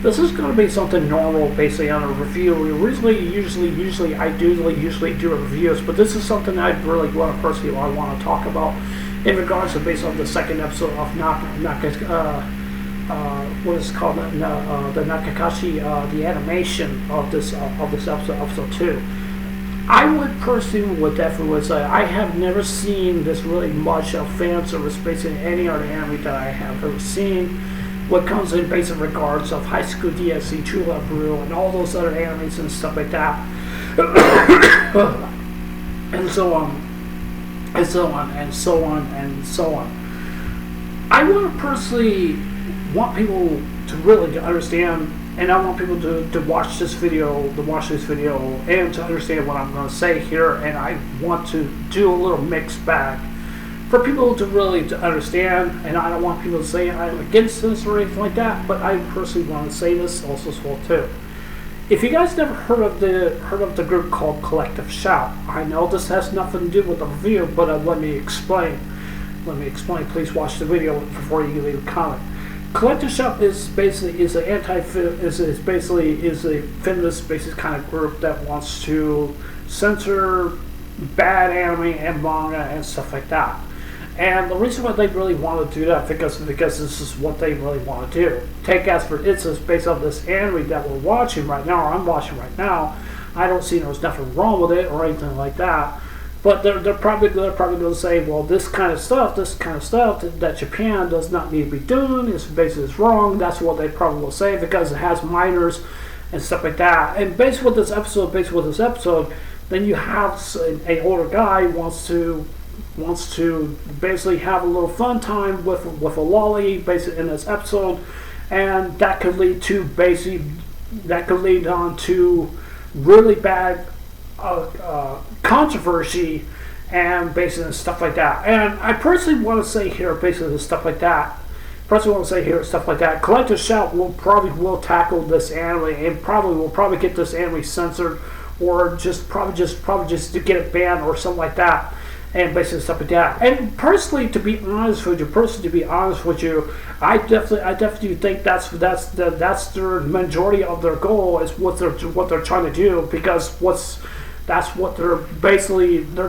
This is going to be something normal, basically, on a review. Usually I usually do reviews, but this is something I really want to talk about in regards to based on the second episode of what is it called, the Nukitashi, the animation of this episode 2. I would definitely say I have never seen this really much of fan service based in any other anime that I have ever seen. What comes in basic regards of High School DxD, True Love Brew, and all those other animes and stuff like that, and so on, and so on, and so on, and so on. I want to personally want people to really understand, and I want people to watch this video, and to understand what I'm going to say here, and I want to do a little mixed bag for people to really to understand, and I don't want people to say I'm against this or anything like that, but I personally want to say this also as well too. If you guys never heard of the group called Collective Shout, I know this has nothing to do with the review, but let me explain. Please watch the video before you leave a comment. Collective Shout is basically a feminist basically kind of group that wants to censor bad anime and manga and stuff like that. And the reason why they really want to do that because this is what they really want to do. Take as for instance, based on this anime that we're watching right now, or I'm watching right now, I don't see there's nothing wrong with it or anything like that. But they're probably going to say, well, this kind of stuff that Japan does not need to be doing is basically is wrong. That's what they probably will say because it has minors and stuff like that. And based with this episode, then you have an older guy wants to basically have a little fun time with a lolly basically in this episode, and that could lead on to really bad controversy and basically stuff like that. And I personally want to say here basically stuff like that. Collective Shout will tackle this anime and will probably get this anime censored or just to get it banned or something like that. And basically stuff like that. And personally, to be honest with you, I definitely think that's their majority of their goal is what they're trying to do, because that's what they're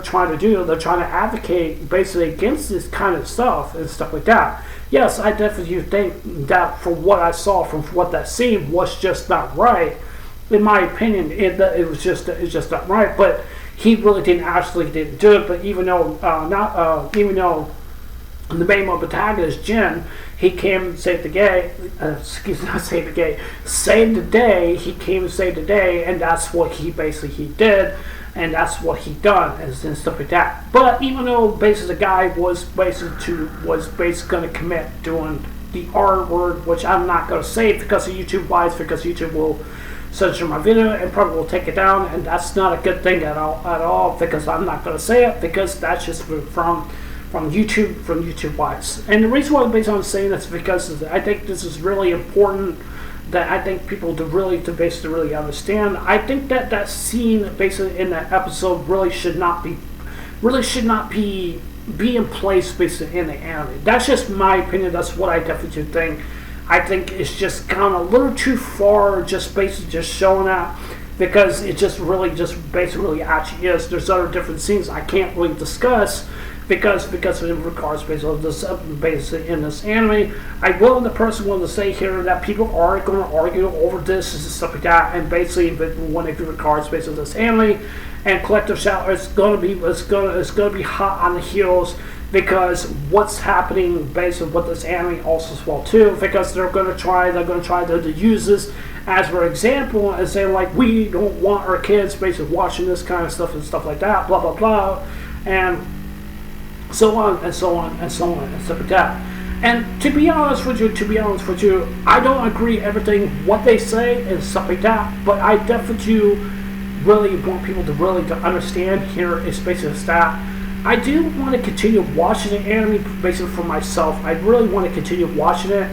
trying to do. They're trying to advocate basically against this kind of stuff and stuff like that. Yes, I definitely think that from what I saw from what that scene was just not right. In my opinion, it's just not right. But he really didn't do it. But even though the main protagonist Jin, he came and saved the day. Saved the day. He came and saved the day, and that's what he did, and that's what he done, and stuff like that. But even though basically the guy was basically going to commit doing the R word, which I'm not going to say because of YouTube will censor my video and probably will take it down, and that's not a good thing at all because I'm not going to say it because that's just from YouTube wise. And the reason why I'm saying this is because I think this is really important, that I think people to basically understand. I think that scene basically in that episode really should not be in place basically in the anime. That's just my opinion. That's what I definitely think. I think it's just gone a little too far, just showing that, because it basically actually is. There's other different scenes I can't really discuss because in regards basically in this anime. I will in the person want to say here that people are going to argue over this and stuff like that, and basically when it regards basically this anime and Collective Shout, it's going to be hot on the heels. Because what's happening basically with this anime also as well too, because they're going to try to use this as for example and say like, we don't want our kids basically watching this kind of stuff and stuff like that, blah blah blah, and so on and so on and so on and stuff like that. And to be honest with you, I don't agree everything what they say and stuff like that, but I definitely really want people to understand here is basically that I do want to continue watching the anime basically for myself. I really want to continue watching it,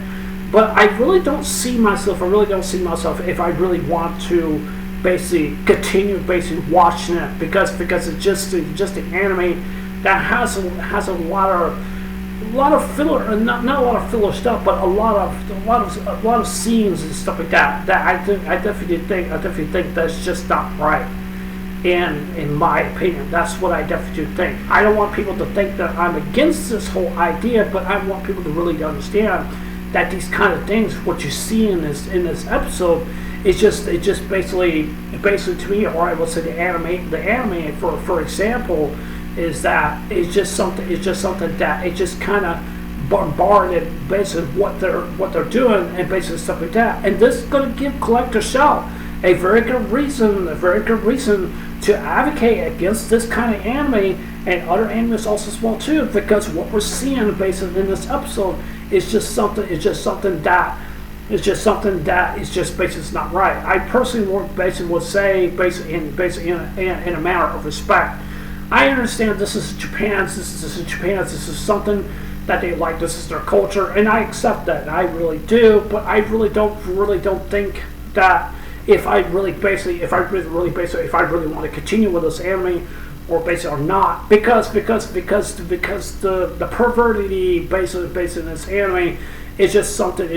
but I really don't see myself if I really want to basically continue watching it because it's just the anime that has a lot of lot of filler, not a lot of filler stuff, but a lot of scenes and stuff like that. That I definitely think that's just not right. In my opinion, that's what I definitely think. I don't want people to think that I'm against this whole idea, but I want people to really understand that these kind of things, what you see in this episode, it's just basically to me, or I would say the anime for example, is that it's just something that it just kind of bombarded basically what they're doing and basically stuff like that. And this is going to give Collector Shell a very good reason to advocate against this kind of anime and other animes also as well too, because what we're seeing basically in this episode is just something that is just basically not right. I personally would say basically in a matter of respect. I understand this is Japan's, this is something that they like, this is their culture, and I accept that, and I really do, but I really don't think that if I really want to continue with this anime or basically or not, because the pervertity basically in this anime is just something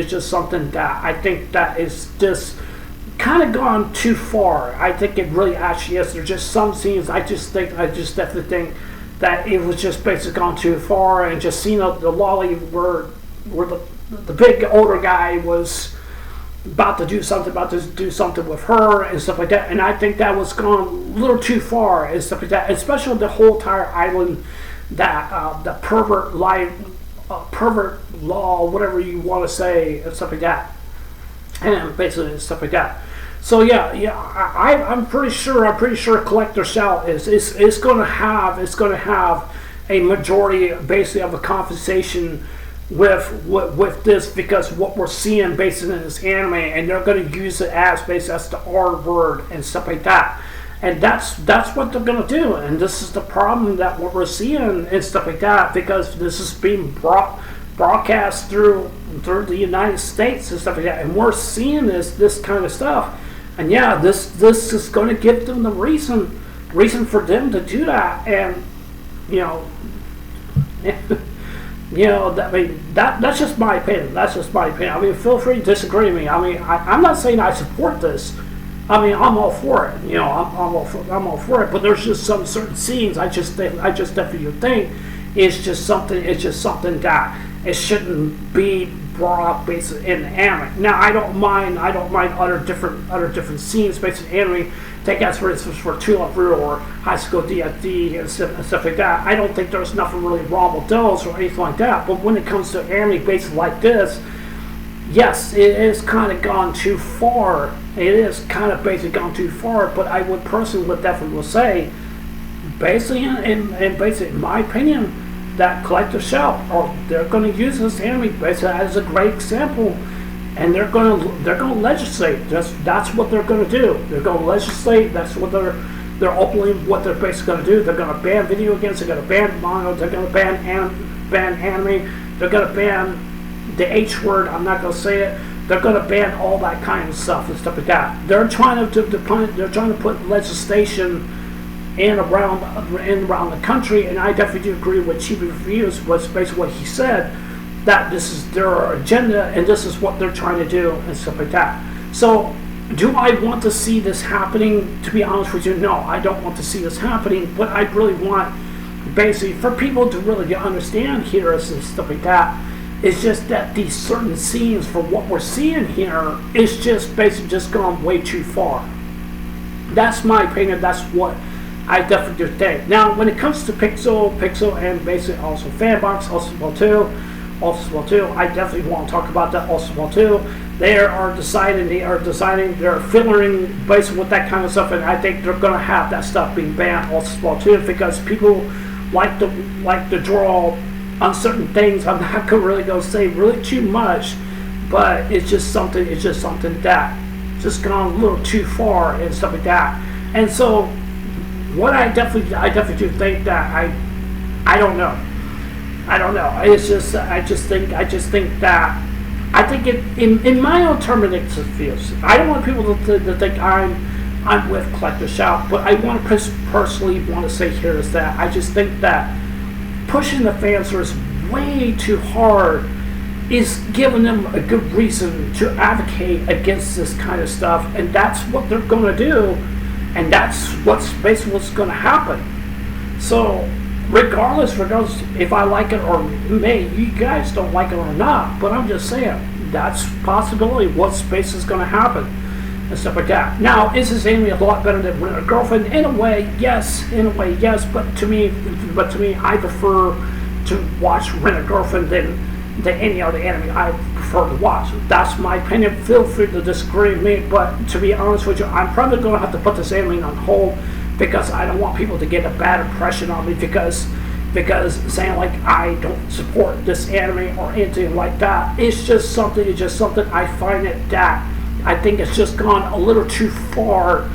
that I think that is just kind of gone too far. I think it really actually is. There's just some scenes I definitely think that it was just basically gone too far, and just seeing the lolly where the big older guy was about to do something with her and stuff like that, and I think that was gone a little too far and stuff like that, especially the whole entire island, that the pervert law, whatever you want to say, and stuff like that, and basically stuff like that. So I'm pretty sure Collector Shell is going to have a majority basically of a conversation with this, because what we're seeing basically in this anime, and they're going to use it as basically as the R word and stuff like that, and that's what they're going to do, and this is the problem that what we're seeing and stuff like that, because this is being broadcast through the United States and stuff like that, and we're seeing this kind of stuff, and this is going to give them the reason for them to do that, and that's just my opinion. I mean, feel free to disagree with me. I mean, I'm not saying I support this. I mean, I'm all for it. I'm all for it. But there's just some certain scenes I just definitely think it's just something that it shouldn't be brought up basically in the anime. Now, I don't mind other different scenes based in anime. Take as for instance for Two Love Real or High School DxD and stuff like that. I don't think there's nothing really wrong with those or anything like that. But when it comes to anime based like this, yes, it is kind of gone too far. It is kind of basically gone too far. But I would personally definitely say, basically in my opinion, that Collector Shell, or they're going to use this anime basically as a great example. And they're gonna legislate. That's what they're gonna do. They're gonna legislate. That's what they're openly what they're basically gonna do. They're gonna ban video games. They're gonna ban manga. They're gonna ban anime. They're gonna ban the H word. I'm not gonna say it. They're gonna ban all that kind of stuff and stuff like that. They're trying to put legislation in around the country. And I definitely do agree with Chief Reviews was basically what he said, that this is their agenda and this is what they're trying to do and stuff like that. So, do I want to see this happening? To be honest with you, no, I don't want to see this happening, but I really want basically for people to really understand here and stuff like that. It's just that these certain scenes for what we're seeing here is just basically just gone way too far. That's my opinion. That's what I definitely do think. Now, when it comes to Pixel and basically also Fanbox, also well too, I definitely want to talk about that also well too. They are deciding, they're fillering basically with that kind of stuff, and I think they're going to have that stuff being banned also well too, because people like to draw on certain things. I'm not really going to say really too much, but it's just something that just gone a little too far and stuff like that. And so, what I definitely do think that I don't know. It's just I just think that it in my alternative views. I don't want people to think I'm with Collector Shell, but I want to personally want to say here is that I just think that pushing the fan service way too hard is giving them a good reason to advocate against this kind of stuff, and that's what they're going to do, and that's what's basically what's going to happen. So regardless if I like it or you guys don't like it or not, but I'm just saying that's possibility what's basically going to happen and stuff like that. Now, is this anime a lot better than Rent a Girlfriend? In a way, yes. But to me, I prefer to watch Rent a Girlfriend than any other anime I prefer to watch. That's my opinion. Feel free to disagree with me, but to be honest with you, I'm probably going to have to put this anime on hold because I don't want people to get a bad impression on me because saying like I don't support this anime or anything like that. It's just something I find it that I think it's just gone a little too far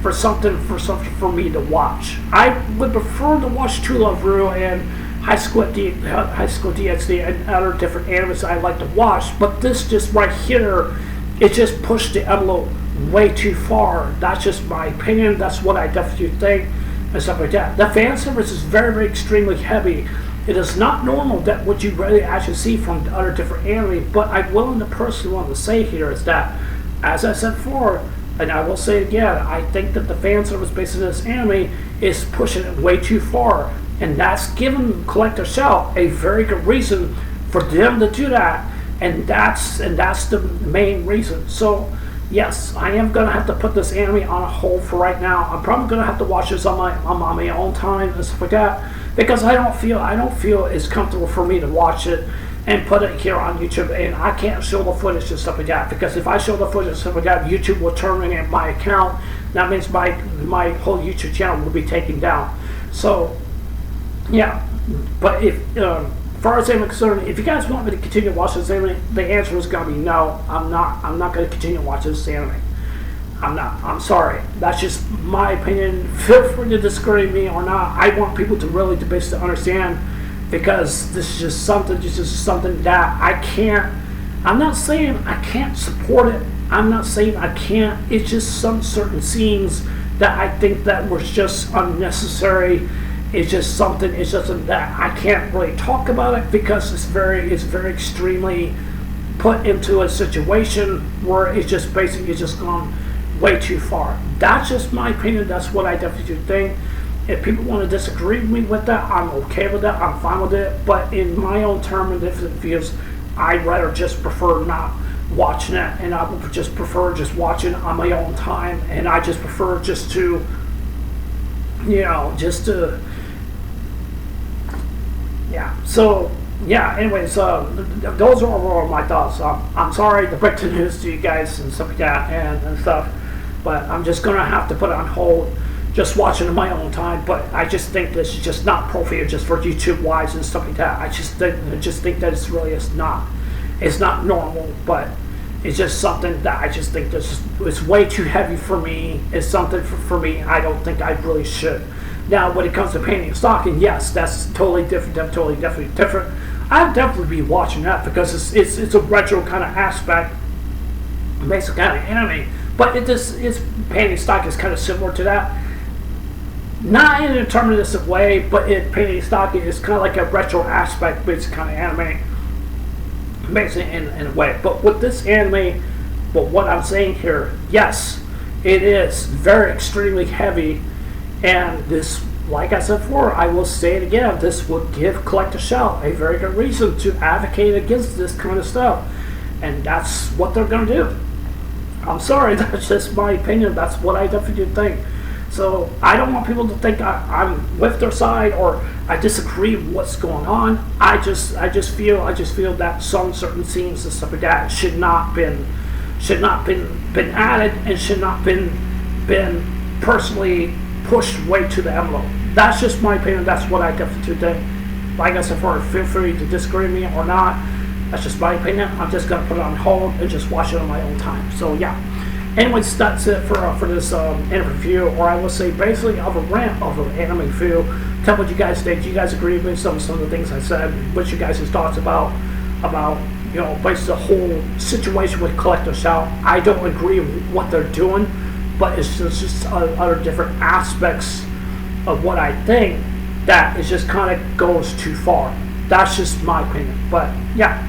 for something for me to watch. I would prefer to watch To Love Ru and High School DxD and other different animes I like to watch, but this just right here, it just pushed the envelope way too far. That's just my opinion. That's what I definitely think and stuff like that. The fan service is very, very extremely heavy. It is not normal that what you really actually see from the other different anime, but I'm willing to personally want to say here is that, as I said before, and I will say it again, I think that the fan service based on this anime is pushing it way too far. And that's given Collector Shell a very good reason for them to do that, and that's the main reason. So yes, I am gonna have to put this anime on a hold for right now. I'm probably gonna have to watch this on my own time and stuff like that because I don't feel it's comfortable for me to watch it and put it here on YouTube, and I can't show the footage and stuff like that because if I show the footage and stuff like that, YouTube will terminate my account. That means my whole YouTube channel will be taken down. So. Yeah, but if far as I'm concerned, if you guys want me to continue watching this anime, the answer is gonna be no. I'm not gonna continue watching this anime. I'm not. I'm sorry. That's just my opinion. Feel free to disagree with me or not. I want people to really basically understand because this is just something that I can't. I'm not saying I can't support it. I'm not saying I can't. It's just some certain scenes that I think that was just unnecessary. It's just something that I can't really talk about it because it's very extremely put into a situation where it's just gone way too far. That's just my opinion. That's what I definitely think. If people want to disagree with me with that, I'm okay with that. I'm fine with it. But in my own term and different views, I'd rather just prefer not watching it, and I would just prefer just watching it on my own time, and I just prefer just to yeah, so yeah, anyways, those are overall my thoughts. I'm sorry to break the news to you guys and stuff like that and stuff, but I'm just gonna have to put it on hold, just watching in my own time. But I just think this is just not appropriate just for YouTube wise and stuff like that. I just think that it's not normal, but it's just something that I just think it's way too heavy for me. It's something for me I don't think I really should. Now, when it comes to painting and stocking, yes, that's totally different. Definitely different. I'd definitely be watching that because it's a retro kind of aspect, basic kind of anime. But it's painting and stocking is kind of similar to that. Not in a deterministic way, but painting and stocking is kind of like a retro aspect, basic kind of anime, basically in a way. But with this anime, what I'm saying here, yes, it is very extremely heavy. And this, like I said before, I will say it again, this would give Collector Shell a very good reason to advocate against this kind of stuff. And that's what they're going to do. I'm sorry, that's just my opinion. That's what I definitely think. So I don't want people to think I'm with their side or I disagree with what's going on. I just feel that some certain scenes and stuff like that should not been added and should not been personally pushed way to the envelope. That's just my opinion. That's what I definitely think. Like I said before, feel free to disagree with me or not. That's just my opinion. I'm just gonna put it on hold and just watch it on my own time. So yeah. Anyways, that's it for this anime review, or I will say basically of a rant of an anime review. Tell what you guys think. Do you guys agree with some of the things I said? What's your guys' thoughts about basically the whole situation with Collector Shell? I don't agree with what they're doing, but it's just other different aspects of what I think that it just kind of goes too far. That's just my opinion. But yeah.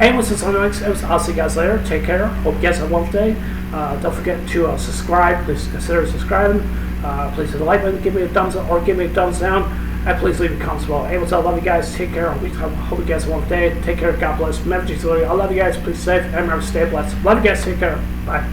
Anyways, I'll see you guys later. Take care. Hope you guys have a wonderful day. Don't forget to subscribe. Please consider subscribing. Please hit the like button, give me a thumbs up or give me a thumbs down, and please leave a comment below. Anyways, I love you guys. Take care. Hope you guys have a wonderful day. Take care. God bless. Remember, I love you guys. Please stay safe and remember, stay blessed. Love you guys. Take care. Bye.